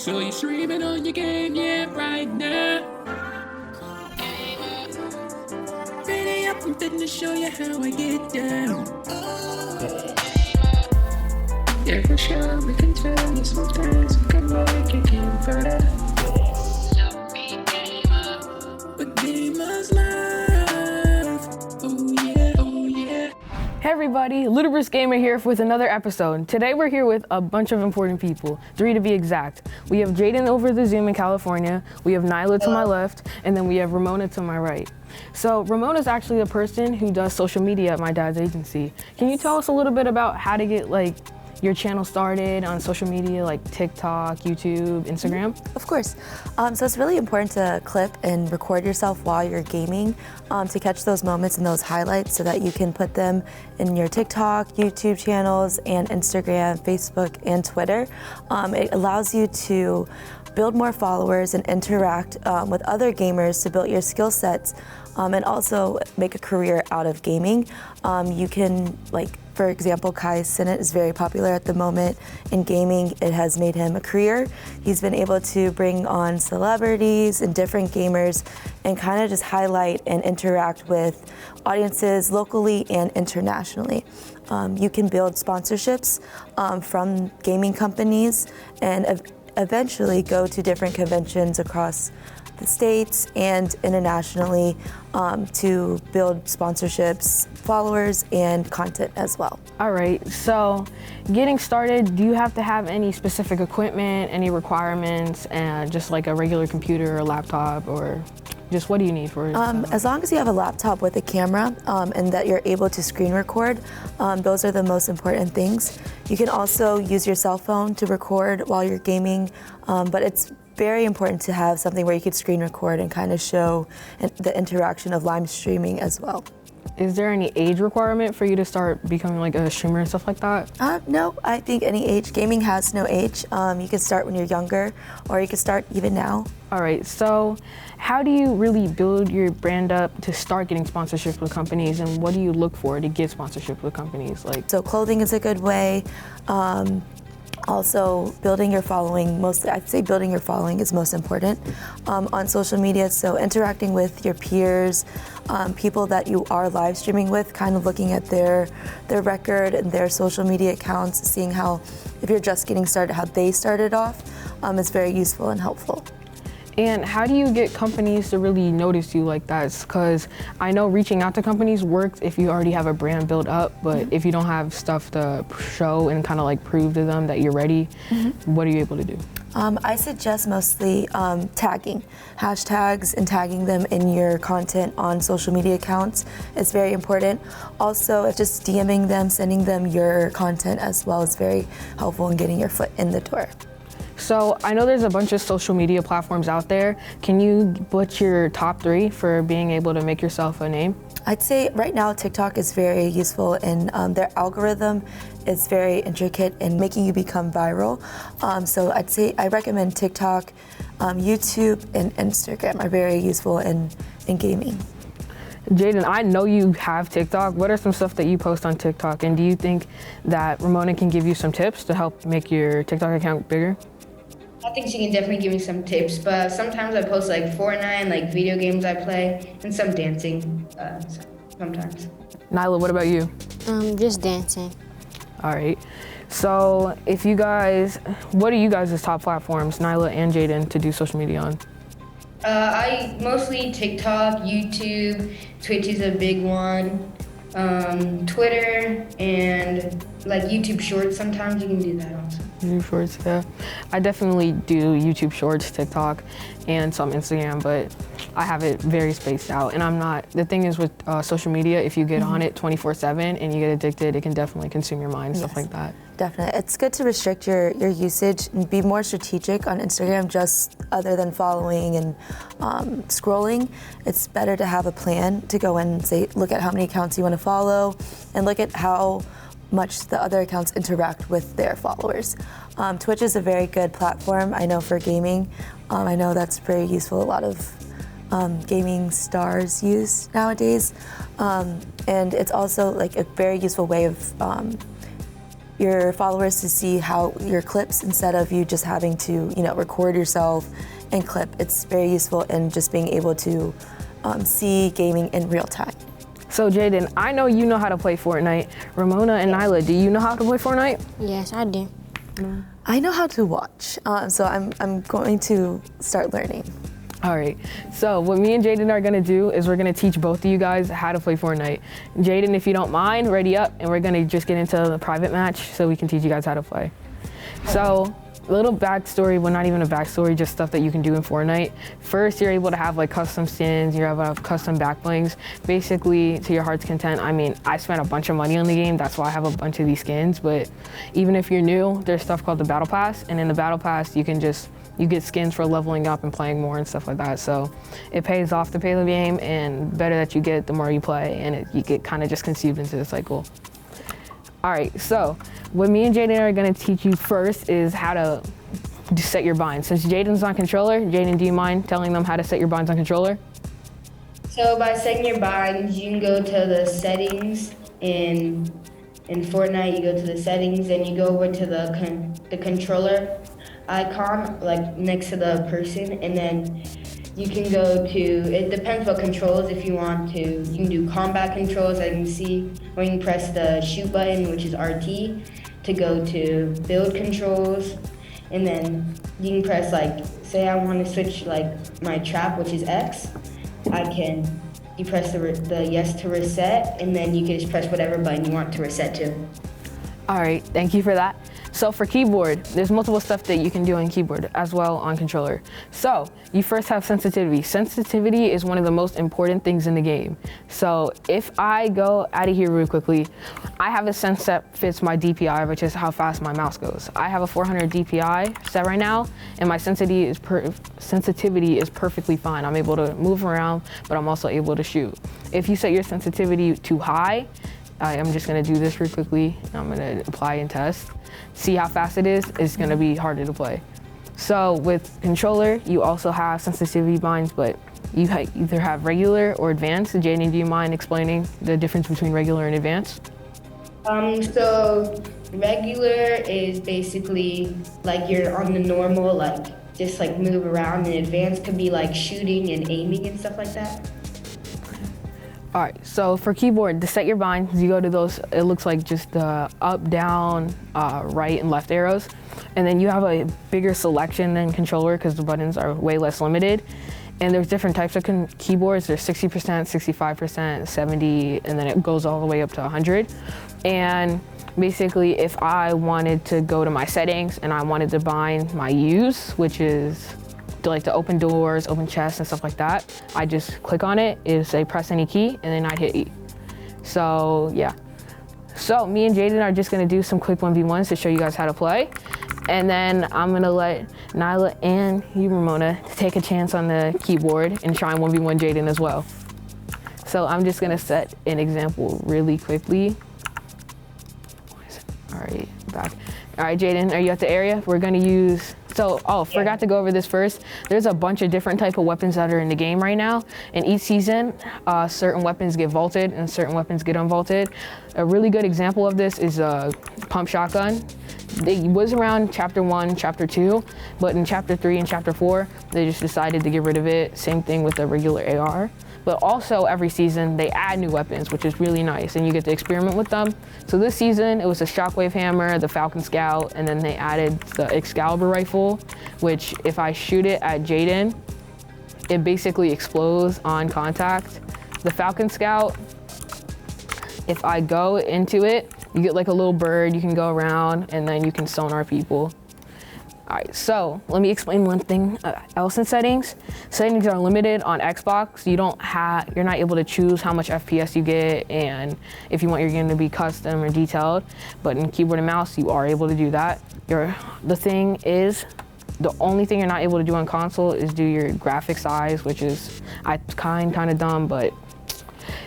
So you're streaming on your game, yeah, right now. Ready up, I'm fitting to show you how I get down. Yeah, for sure, we can tell you sometimes we can make it game further. But gamers life, oh yeah, oh yeah. Hey everybody, Ludicrous Gamer here with another episode. Today we're here with a bunch of important people, 3 to be exact. We have Jaden over the Zoom in California, we have Nyla to my left, and then we have Ramona to my right. So Ramona's actually the person who does social media at my dad's agency. Can you tell us a little bit about how to get your channel started on social media like TikTok, YouTube, Instagram? Of course. So it's really important to clip and record yourself while you're gaming to catch those moments and those highlights so that you can put them in your TikTok, YouTube channels, and Instagram, Facebook, and Twitter. It allows you to build more followers and interact with other gamers to build your skill sets and also make a career out of gaming. You can, for example, Kai Sinnott is very popular at the moment in gaming. It has made him a career. He's been able to bring on celebrities and different gamers and kind of just highlight and interact with audiences locally and internationally. You can build sponsorships from gaming companies and eventually go to different conventions across the States and internationally to build sponsorships, followers, and content as well. All right, so getting started, do you have to have any specific equipment, any requirements, and just like a regular computer or laptop, or just what do you need for it? As long as you have a laptop with a camera and that you're able to screen record, those are the most important things. You can also use your cell phone to record while you're gaming, but it's very important to have something where you could screen record and kind of show the interaction of live streaming as well. Is there any age requirement for you to start becoming like a streamer and stuff like that? No, I think any age. Gaming has no age. You can start when you're younger, or you can start even now. All right, so how do you really build your brand up to start getting sponsorships with companies, and what do you look for to get sponsorship with companies? So clothing is a good way. Also, building your following, I'd say building your following is most important on social media. So interacting with your peers, people that you are live streaming with, kind of looking at their record and their social media accounts, seeing how, if you're just getting started, how they started off, is very useful and helpful. And how do you get companies to really notice you like that? Because I know reaching out to companies works if you already have a brand built up, but if you don't have stuff to show and kind of prove to them that you're ready, what are you able to do? I suggest mostly tagging, hashtags, and tagging them in your content on social media accounts is very important. Also, if just DMing them, sending them your content as well is very helpful in getting your foot in the door. So I know there's a bunch of social media platforms out there. Can you put your top 3 for being able to make yourself a name? I'd say right now TikTok is very useful, and their algorithm is very intricate in making you become viral. So I'd say I recommend TikTok, YouTube, and Instagram are very useful in gaming. Jaden, I know you have TikTok. What are some stuff that you post on TikTok? And do you think that Ramona can give you some tips to help make your TikTok account bigger? I think she can definitely give me some tips, but sometimes I post Fortnite, video games I play, and some dancing sometimes. Nyla, what about you? Just dancing. All right. So what are you guys' top platforms, Nyla and Jaden, to do social media on? I mostly TikTok, YouTube, Twitch is a big one, Twitter, and YouTube Shorts. Sometimes you can do that also. YouTube Shorts, yeah. I definitely do YouTube Shorts, TikTok, and some Instagram, but I have it very spaced out. And the thing is with social media, if you get on it 24/7 and you get addicted, it can definitely consume your mind, stuff like that. Definitely. It's good to restrict your usage and be more strategic on Instagram, just other than following and scrolling. It's better to have a plan to go in and say, look at how many accounts you want to follow and look at how much the other accounts interact with their followers. Twitch is a very good platform, I know, for gaming. I know that's very useful. A lot of gaming stars use nowadays. And it's also a very useful way of your followers to see how your clips instead of you just having to, record yourself and clip. It's very useful in just being able to see gaming in real time. So Jaden, I know you know how to play Fortnite. Ramona and Nyla, do you know how to play Fortnite? Yes, I do. I know how to watch, so I'm going to start learning. All right, so what me and Jaden are gonna do is we're gonna teach both of you guys how to play Fortnite. Jaden, if you don't mind, ready up, and we're gonna just get into the private match so we can teach you guys how to play. So, a little backstory, well not even a backstory, just stuff that you can do in Fortnite. First, you're able to have like custom skins, you're able to have custom back blings, basically to your heart's content. I mean, I spent a bunch of money on the game, that's why I have a bunch of these skins, but even if you're new, there's stuff called the Battle Pass, and in the Battle Pass, you get skins for leveling up and playing more and stuff like that. So it pays off to play the game, and better that you get, the more you play, and you get kind of just conceived into the cycle. All right, so what me and Jaden are gonna teach you first is how to set your binds. Since Jaden's on controller, Jaden, do you mind telling them how to set your binds on controller? So by setting your binds, you can go to the settings in Fortnite. You go to the settings and you go over to the controller icon, like next to the person, and then you can go to, it depends what controls. If you want to, you can do combat controls, as you can see, or you can press the shoot button, which is RT, to go to build controls, and then you can press, like, say I want to switch like my trap, which is X, you press the yes to reset, and then you can just press whatever button you want to reset to. All right, thank you for that. So for keyboard, there's multiple stuff that you can do on keyboard as well on controller. So you first have sensitivity. Sensitivity is one of the most important things in the game. So if I go out of here real quickly, I have a sense that fits my DPI, which is how fast my mouse goes. I have a 400 DPI set right now, and my sensitivity is perfectly fine. I'm able to move around, but I'm also able to shoot. If you set your sensitivity too high, I'm just gonna do this real quickly. I'm gonna apply and test. See how fast it is. It's gonna be harder to play. So with controller, you also have sensitivity binds, but you either have regular or advanced. Jaden, do you mind explaining the difference between regular and advanced? So regular is basically like you're on the normal, like just like move around, and advanced could be like shooting and aiming and stuff like that. All right, so for keyboard, to set your binds, you go to those, it looks like just the up, down, right, and left arrows. And then you have a bigger selection than controller because the buttons are way less limited. And there's different types of keyboards. There's 60%, 65%, 70, and then it goes all the way up to 100. And basically, if I wanted to go to my settings and I wanted to bind my U's, which is to open doors, open chests, and stuff like that, I just click on it, it'll say press any key, and then I'd hit E. So yeah. So me and Jaden are just gonna do some quick 1v1s to show you guys how to play. And then I'm gonna let Nyla and you, Ramona, take a chance on the keyboard and try and 1v1 Jaden as well. So I'm just gonna set an example really quickly. All right, back. All right, Jaden, are you at the area? We're gonna use, forgot to go over this first. There's a bunch of different type of weapons that are in the game right now. In each season, certain weapons get vaulted and certain weapons get unvaulted. A really good example of this is a pump shotgun. It was around chapter 1, chapter 2, but in chapter 3 and chapter 4, they just decided to get rid of it. Same thing with the regular AR. But also every season they add new weapons, which is really nice, and you get to experiment with them. So this season it was a shockwave hammer, the Falcon Scout, and then they added the Excalibur rifle, which if I shoot it at Jaden, it basically explodes on contact. The Falcon Scout, if I go into it, you get like a little bird, you can go around, and then you can sonar people. All right, so let me explain one thing else in settings. Settings are limited on Xbox. You're not able to choose how much FPS you get and if you want your game to be custom or detailed. But in keyboard and mouse, you are able to do that. The thing is, the only thing you're not able to do on console is do your graphic size, which is kind of dumb, but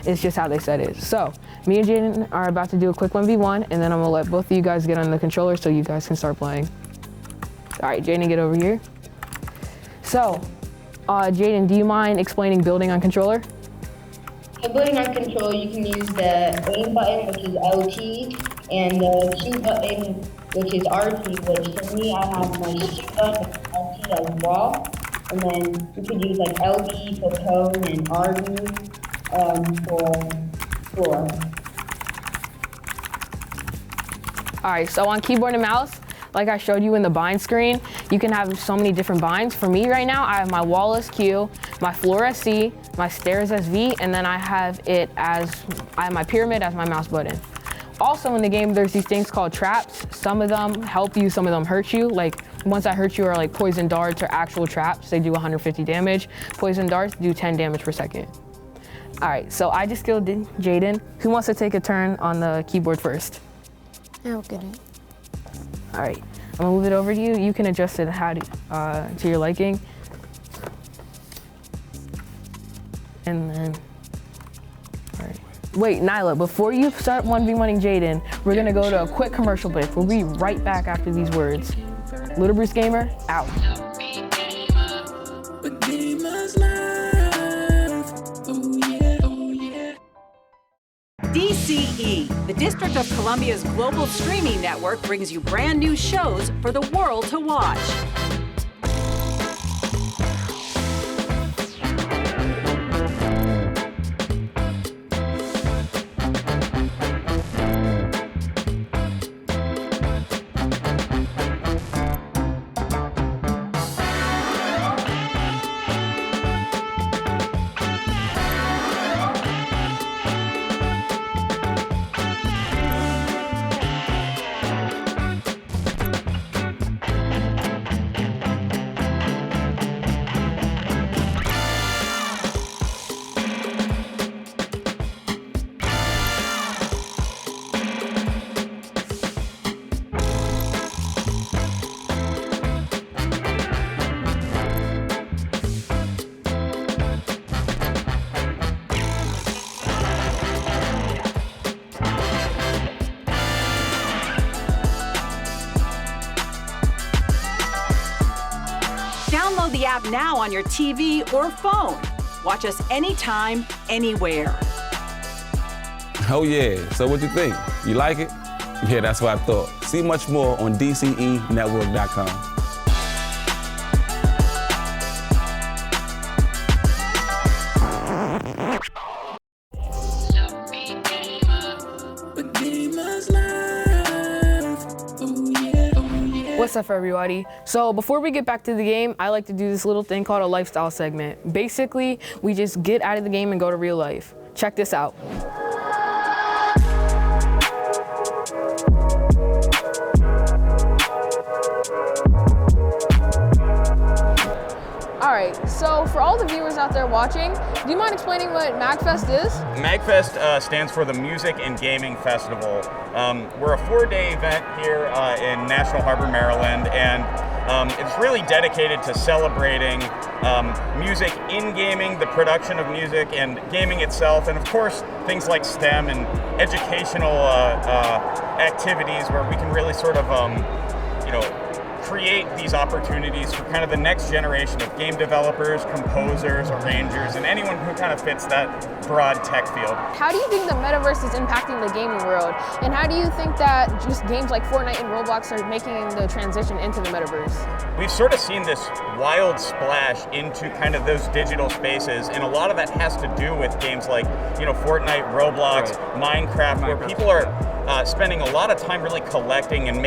it's just how they said it. So me and Jaden are about to do a quick 1v1, and then I'm gonna let both of you guys get on the controller so you guys can start playing. All right, Jaden, get over here. So, Jaden, do you mind explaining building on controller? So building on controller, you can use the aim button, which is LT, And the shoot button, which is RT, which for me, I have my shoot button RT as well. And then we could use like LB for cone and RB for score. All right, so on keyboard and mouse, like I showed you in the bind screen, you can have so many different binds. For me right now, I have my wall as Q, my floor as C, my stairs as V, and then I have my pyramid as my mouse button. Also in the game, there's these things called traps. Some of them help you, some of them hurt you. Like ones that hurt you are like poison darts or actual traps. They do 150 damage. Poison darts do 10 damage per second. All right, so I just killed Jaden. Who wants to take a turn on the keyboard first? I'll get it. All right, I'm gonna move it over to you. You can adjust it to your liking. And then, all right. Wait, Nyla, before you start 1v1ing Jaden, we're gonna go to a quick commercial break. We'll be right back after these words. Little Bruce Gamer, out. DCE, the District of Columbia's global streaming network, brings you brand new shows for the world to watch. Download the app now on your TV or phone. Watch us anytime, anywhere. Oh yeah, so what you think? You like it? Yeah, that's what I thought. See much more on DCEnetwork.com. What's up, everybody? So before we get back to the game, I like to do this little thing called a lifestyle segment. Basically, we just get out of the game and go to real life. Check this out. All right, so for all the viewers out there watching, do you mind explaining what MagFest is? MagFest stands for the Music and Gaming Festival. We're a 4-day event here in National Harbor, Maryland, and it's really dedicated to celebrating music in gaming, the production of music, and gaming itself, and of course things like STEM and educational activities where we can really sort of, create these opportunities for kind of the next generation of game developers, composers, arrangers, and anyone who kind of fits that broad tech field. How do you think the metaverse is impacting the gaming world? And how do you think that just games like Fortnite and Roblox are making the transition into the metaverse? We've sort of seen this wild splash into kind of those digital spaces, and a lot of that has to do with games like, Fortnite, Roblox, Minecraft, where people are spending a lot of time really collecting and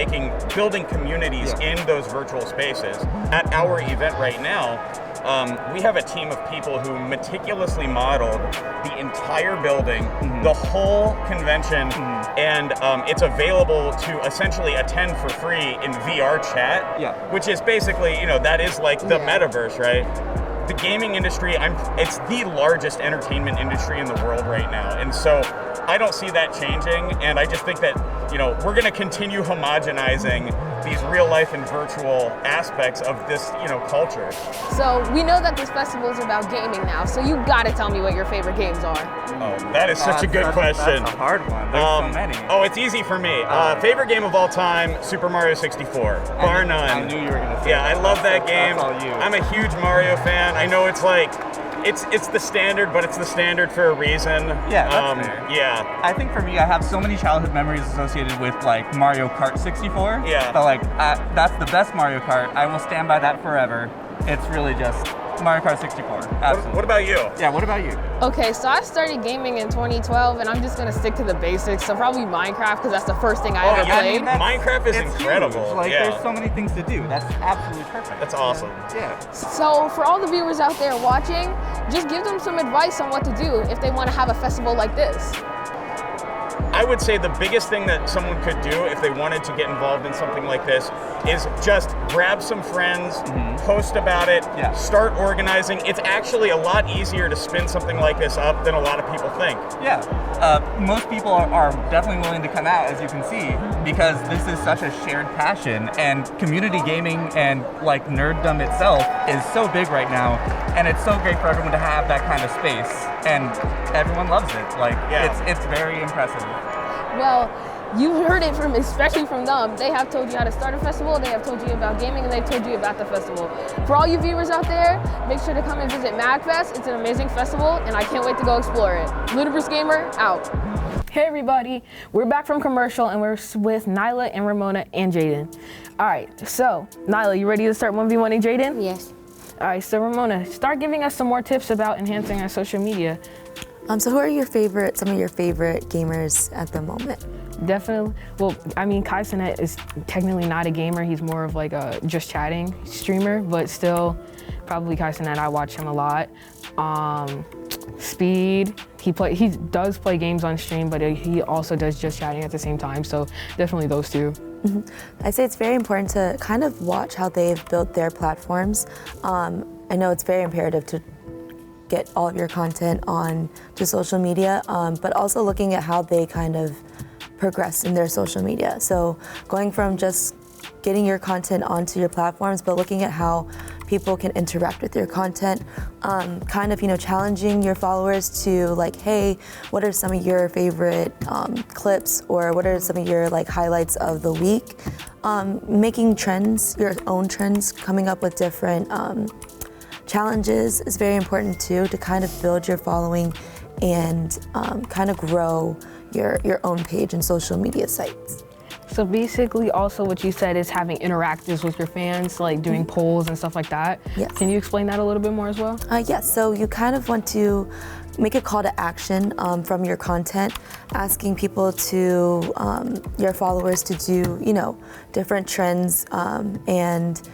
building communities in those virtual spaces. At our event right now, we have a team of people who meticulously modeled the entire building, the whole convention, and it's available to essentially attend for free in VR chat, which is basically, that is like the metaverse, right? The gaming industry, it's the largest entertainment industry in the world right now, and so I don't see that changing, and I just think that, we're going to continue homogenizing these real life and virtual aspects of this, culture. So we know that this festival is about gaming now, so you gotta tell me what your favorite games are. Oh, that is such a good question. That's a hard one. There's so many. Oh, it's easy for me. Favorite game of all time, Super Mario 64, bar none. I knew you were going to say Yeah, I love that game. That's all you. I'm a huge Mario fan. I know it's like, it's the standard, but it's the standard for a reason. Yeah, that's fair. Yeah. I think for me, I have so many childhood memories associated with like Mario Kart 64. Yeah. But like, that's the best Mario Kart. I will stand by that forever. It's really just Mario Kart 64. Absolutely. What about you? Yeah, what about you? Okay, so I started gaming in 2012, and I'm just gonna stick to the basics. So probably Minecraft, because that's the first thing I ever played. Minecraft is It's incredible. huge. Like, yeah. there's so many things to do. That's absolutely perfect. That's awesome. Yeah. So for all the viewers out there watching, just give them some advice on what to do if they want to have a festival like this. I would say the biggest thing that someone could do if they wanted to get involved in something like this is just grab some friends, post about it, start organizing. It's actually a lot easier to spin something like this up than a lot of people think. Yeah, most people are definitely willing to come out, as you can see, because this is such a shared passion, and community gaming and like nerddom itself is so big right now, and it's so great for everyone to have that kind of space, and everyone loves it. Like, it's very impressive. Well, you heard it especially from them. They have told you how to start a festival, they have told you about gaming, and they've told you about the festival. For all you viewers out there, make sure to come and visit MagFest. It's an amazing festival, and I can't wait to go explore it. Ludicrous Gamer, out. Hey everybody, we're back from commercial, and we're with Nyla and Ramona and Jaden. All right, so Nyla, you ready to start 1v1ing Jaden? Yes. All right, so Ramona, start giving us some more tips about enhancing our social media. So who are some of your favorite gamers at the moment? Definitely. Well, I mean, Kai Cenat is technically not a gamer. He's more of like a just chatting streamer, but still, probably Kai Cenat. I watch him a lot. Speed. He does play games on stream, but he also does just chatting at the same time. So definitely those two. I'd say it's very important to kind of watch how they've built their platforms. I know it's very imperative to get all of your content on to social media, but also looking at how they kind of progress in their social media. So going from just getting your content onto your platforms, but looking at how people can interact with your content, kind of, challenging your followers to like, hey, what are some of your favorite clips, or what are some of your like highlights of the week? Making trends, your own trends, coming up with different challenges is very important too, to kind of build your following and kind of grow your own page and social media sites. So basically also what you said is having interactives with your fans, like doing polls and stuff like that. Yes. Can you explain that a little bit more as well? Yes, so you kind of want to make a call to action from your content, asking people to, your followers to do, different trends, and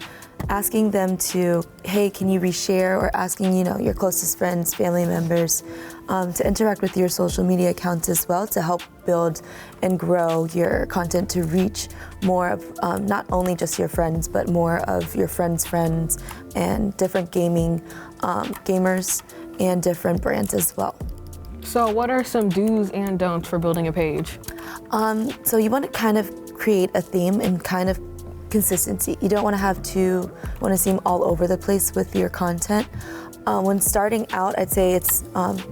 asking them to, hey, can you reshare, or asking, your closest friends, family members, to interact with your social media accounts as well, to help build and grow your content to reach more of not only just your friends, but more of your friends' friends and different gamers and different brands as well. So what are some do's and don'ts for building a page? So you want to kind of create a theme and kind of consistency. You don't want to seem all over the place with your content. When starting out, I'd say it's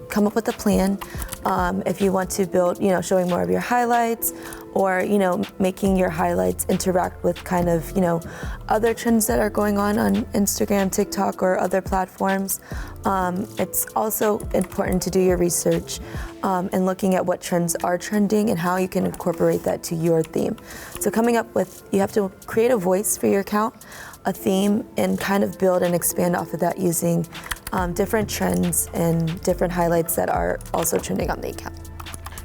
come up with a plan. If you want to build, showing more of your highlights, or making your highlights interact with kind of other trends that are going on Instagram, TikTok, or other platforms. It's also important to do your research and looking at what trends are trending and how you can incorporate that to your theme. So you have to create a voice for your account, a theme, and kind of build and expand off of that using different trends and different highlights that are also trending on the account.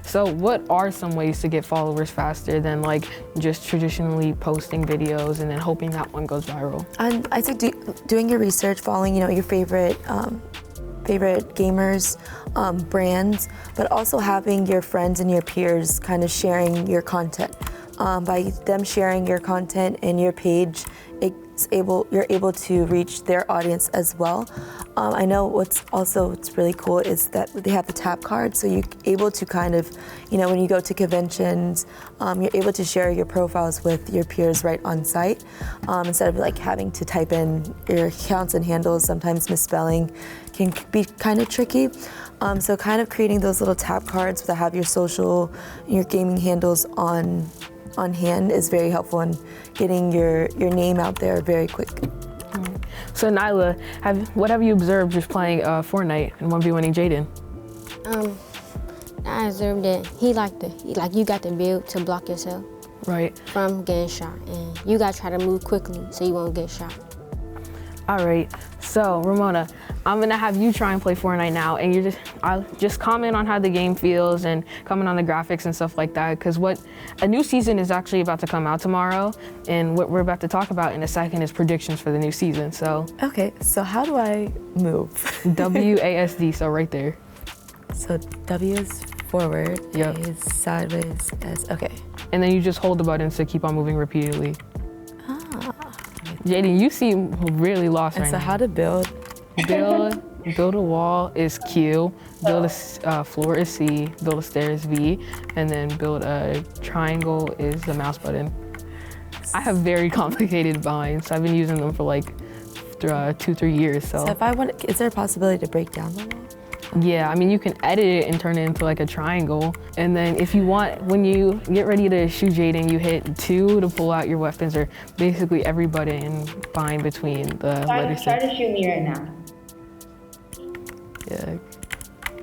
So what are some ways to get followers faster than like just traditionally posting videos and then hoping that one goes viral? I think doing your research, following your favorite gamers, brands, but also having your friends and your peers kind of sharing your content. By them sharing your content and your page, you're able to reach their audience as well. I know what's really cool is that they have the tap card, so you're able to kind of, when you go to conventions, you're able to share your profiles with your peers right on site, instead of like having to type in your accounts and handles. Sometimes misspelling can be kind of tricky. So kind of creating those little tap cards that have your gaming handles on hand is very helpful in getting your name out there very quick. So Nyla, what have you observed just playing Fortnite and 1v1ing Jaden? I observed that he you got the build to block yourself Right. from getting shot, and you gotta try to move quickly so you won't get shot. All right. So Ramona, I'm gonna have you try and play Fortnite now, and I'll just comment on how the game feels and comment on the graphics and stuff like that. Because a new season is actually about to come out tomorrow, and what we're about to talk about in a second is predictions for the new season. So. Okay, so how do I move? WASD. So right there. So W is forward, Yep. A is sideways, S, okay. And then you just hold the buttons to keep on moving repeatedly. Jaden, you seem really lost And right so now. how to build? Build a wall is Q, build a floor is C, build a stair is V, and then build a triangle is the mouse button. I have very complicated binds. I've been using them for like 2-3 years. So if I want, is there a possibility to break down the wall? Yeah, I mean, you can edit it and turn it into like a triangle. And then if you want, when you get ready to shoot Jaden, you hit 2 to pull out your weapons, or basically every button bind between the letters. Try to shoot me right now. Yeah.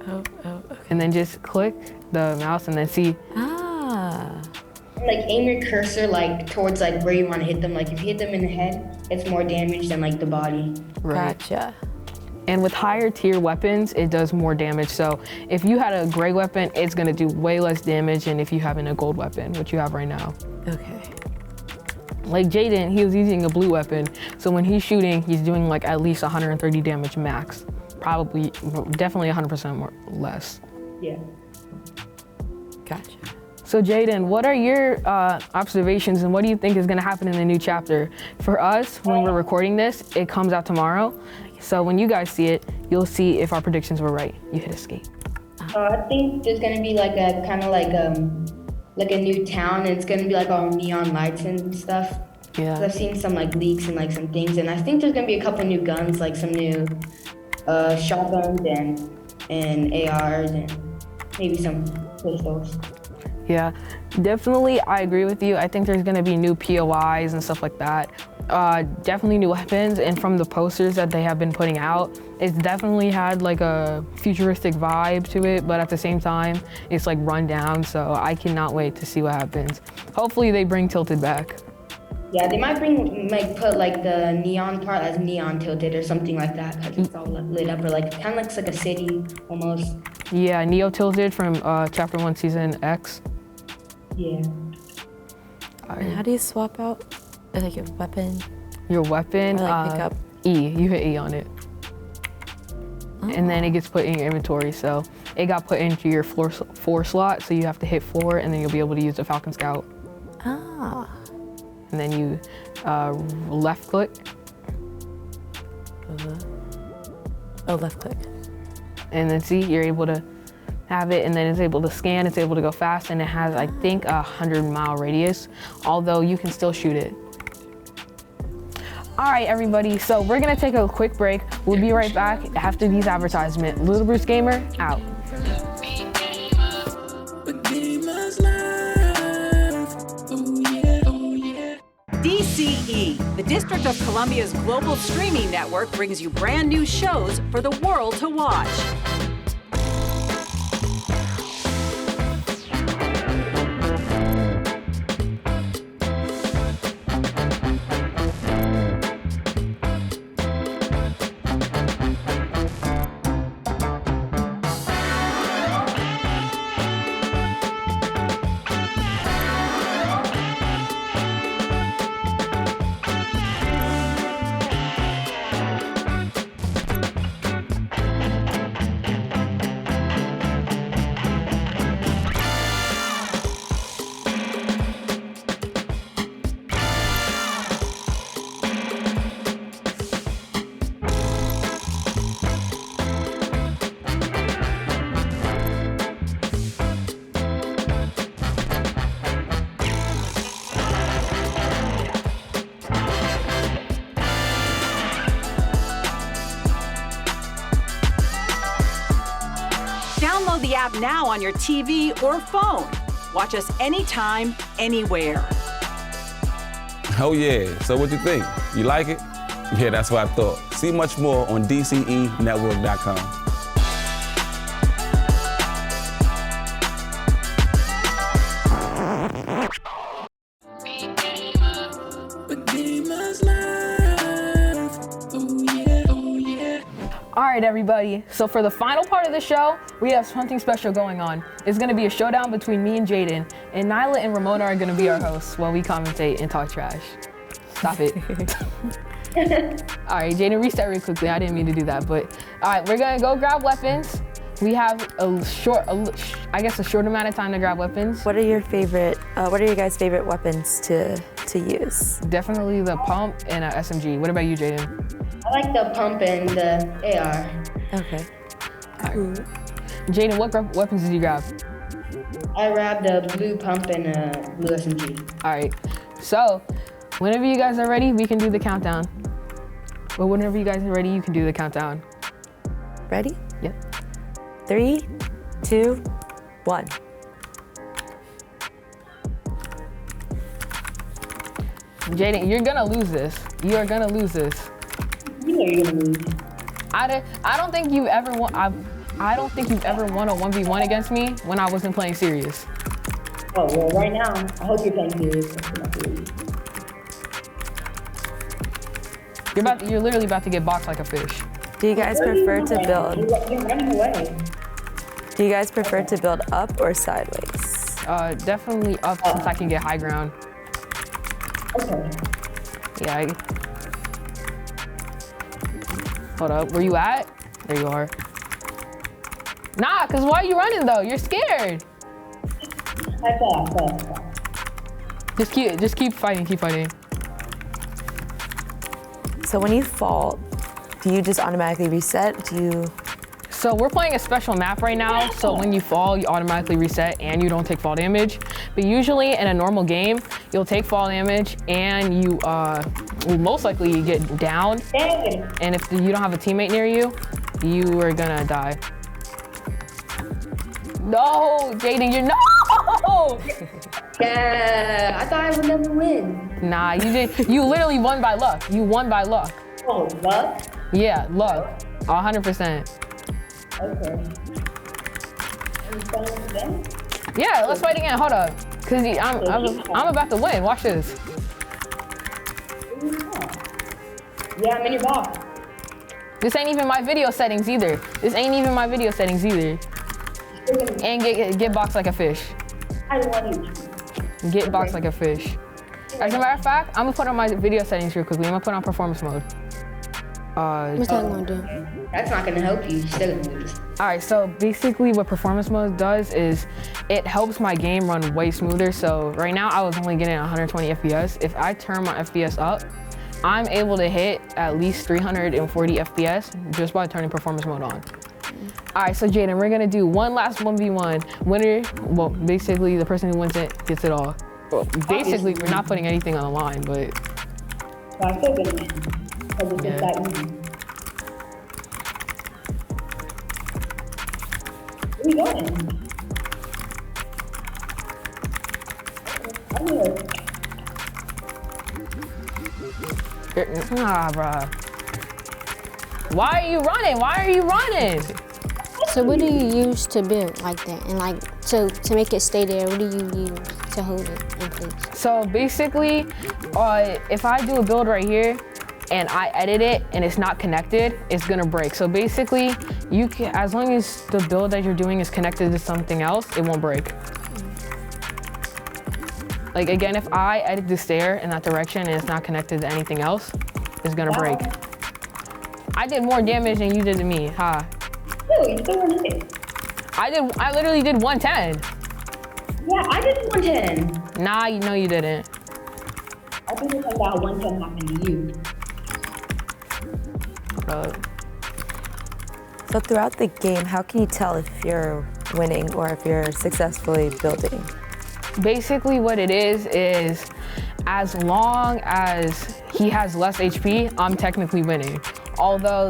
Okay. And then just click the mouse and then see. Like aim your cursor like towards like where you want to hit them. Like if you hit them in the head, it's more damage than like the body. Right. Gotcha. And with higher tier weapons, it does more damage. So if you had a gray weapon, it's gonna do way less damage than if you have a gold weapon, which you have right now. Okay. Like Jaden, he was using a blue weapon. So when he's shooting, he's doing like at least 130 damage max. Probably, definitely 100% more less. Yeah. Gotcha. So Jaden, what are your observations and what do you think is gonna happen in the new chapter? For us, when we're recording this, it comes out tomorrow. So when you guys see it, you'll see if our predictions were right. You hit escape. I think there's gonna be like a kind of like a new town, and it's gonna be like all neon lights and stuff. Yeah. So I've seen some like leaks and like some things, and I think there's gonna be a couple new guns, like some new shotguns and ARs and maybe some pistols. Yeah, definitely, I agree with you. I think there's gonna be new POIs and stuff like that. Definitely new weapons, and from the posters that they have been putting out, it's definitely had like a futuristic vibe to it, but at the same time, it's like run down, so I cannot wait to see what happens. Hopefully they bring Tilted back. Yeah, they might put like the neon part as neon tilted or something like that, because it's all lit up, or like kind of looks like a city almost. Yeah, Neo Tilted from Chapter 1 Season X. Yeah. And how do you swap out like your weapon? Your weapon, Or like pick up? E, you hit E on it. And then it gets put in your inventory, so it got put into your 4 slot, so you have to hit 4 and then you'll be able to use the Falcon Scout. And then you left click. Oh, left click. And then see, you're able to have it, and then it's able to scan, it's able to go fast, and it has, I think, 100-mile radius, although you can still shoot it. All right, everybody, so we're gonna take a quick break. We'll be right back after these advertisements. Little Bruce Gamer, out. DCE, the District of Columbia's global streaming network, brings you brand new shows for the world to watch. Download the app now on your TV or phone. Watch us anytime, anywhere. Oh yeah, so what you think? You like it? Yeah, that's what I thought. See much more on DCEnetwork.com. All right, everybody. So for the final part of the show, we have something special going on. It's gonna be a showdown between me and Jaden, and Nyla and Ramona are gonna be our hosts while we commentate and talk trash. Stop it. All right, Jaden, reset real quickly. I didn't mean to do that, but all right, we're gonna go grab weapons. We have a short amount of time to grab weapons. What are your guys' favorite weapons to use? Definitely the pump and a SMG. What about you, Jaden? I like the pump and the AR. Okay. Right. Jaden, what weapons did you grab? I grabbed a blue pump and a blue SMG. All right. So, whenever you guys are ready, we can do the countdown. Well, whenever you guys are ready, you can do the countdown. Ready? Yep. 3, 2, 1. Jaden, you're gonna lose this. You are gonna lose this. You know you're gonna lose. I don't think you've ever won. I don't think you've ever won a 1v1 against me when I wasn't playing serious. Oh well, right now I hope you're playing serious. You're literally about to get boxed like a fish. Do you guys prefer to build? You're running away. Do you guys prefer to build up or sideways? Definitely up since I can get high ground. Okay. Yeah. Hold up, where you at? There you are. Nah, cause why are you running though? You're scared. I fell. Just keep fighting, keep fighting. So when you fall, do you just automatically reset? So we're playing a special map right now, so when you fall, you automatically reset and you don't take fall damage. But usually in a normal game, you'll take fall damage and you will most likely get down. And if you don't have a teammate near you, you are gonna die. No, Jaden, you're no! Yeah, I thought I would never win. Nah, you did. You literally won by luck. You won by luck. Oh, luck? Yeah, luck. 100%. Okay. Are you playing again? Yeah, let's fight again. Hold up. Cause I'm about to win. Watch this. Yeah, I'm in your box. This ain't even my video settings either. And get boxed like a fish. I want you. Get boxed like a fish. As a matter of fact, I'm gonna put on my video settings real quickly. I'm gonna put on performance mode. What's that gonna do? That's not gonna help you. You're still gonna lose. All right, so basically what performance mode does is it helps my game run way smoother. So right now I was only getting 120 FPS. If I turn my FPS up, I'm able to hit at least 340 FPS just by turning performance mode on. All right, so Jaden, we're gonna do one last 1v1. Winner, well, basically the person who wins it gets it all. Well, basically, we're not putting anything on the line, but. So I'm still gonna win. Because it's just that easy. Where are you going? I'm here. Nah, bruh. Why are you running? So what do you use to build like that? And like to make it stay there, what do you use to hold it in place? So basically, if I do a build right here and I edit it and it's not connected, it's gonna break. So basically, you can, as long as the build that you're doing is connected to something else, it won't break. Like again, if I edit the stair in that direction and it's not connected to anything else, it's gonna break. I did more damage than you did to me, huh? No, you still won it. I literally did 110. Yeah, I did 110. Nah, no, you didn't. I think it's like that 110 happened to you. So throughout the game, how can you tell if you're winning or if you're successfully building? Basically what it is as long as he has less HP, I'm technically winning. Although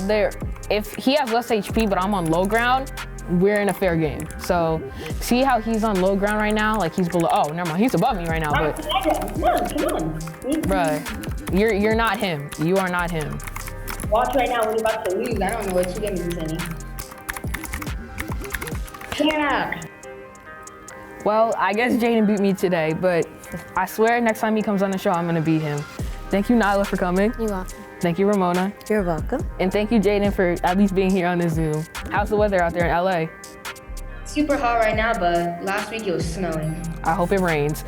if he has less HP but I'm on low ground, we're in a fair game. So see how he's on low ground right now? Like he's below, oh, never mind, he's above me right now, but. Come on. Bruh, you're not him. You are not him. Watch right now, we're about to lose. I don't know what you get me saying. Yeah. Well, I guess Jaden beat me today, but I swear next time he comes on the show, I'm gonna beat him. Thank you, Nyla, for coming. You're welcome. Thank you, Ramona. You're welcome. And thank you, Jaden, for at least being here on the Zoom. How's the weather out there in LA? Super hot right now, but last week it was snowing. I hope it rains.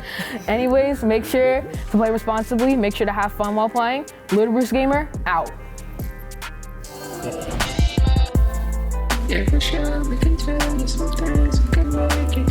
Anyways, make sure to play responsibly. Make sure to have fun while playing. Little Bruce Gamer, out. Yeah, for sure, we can tell you some things we can make it.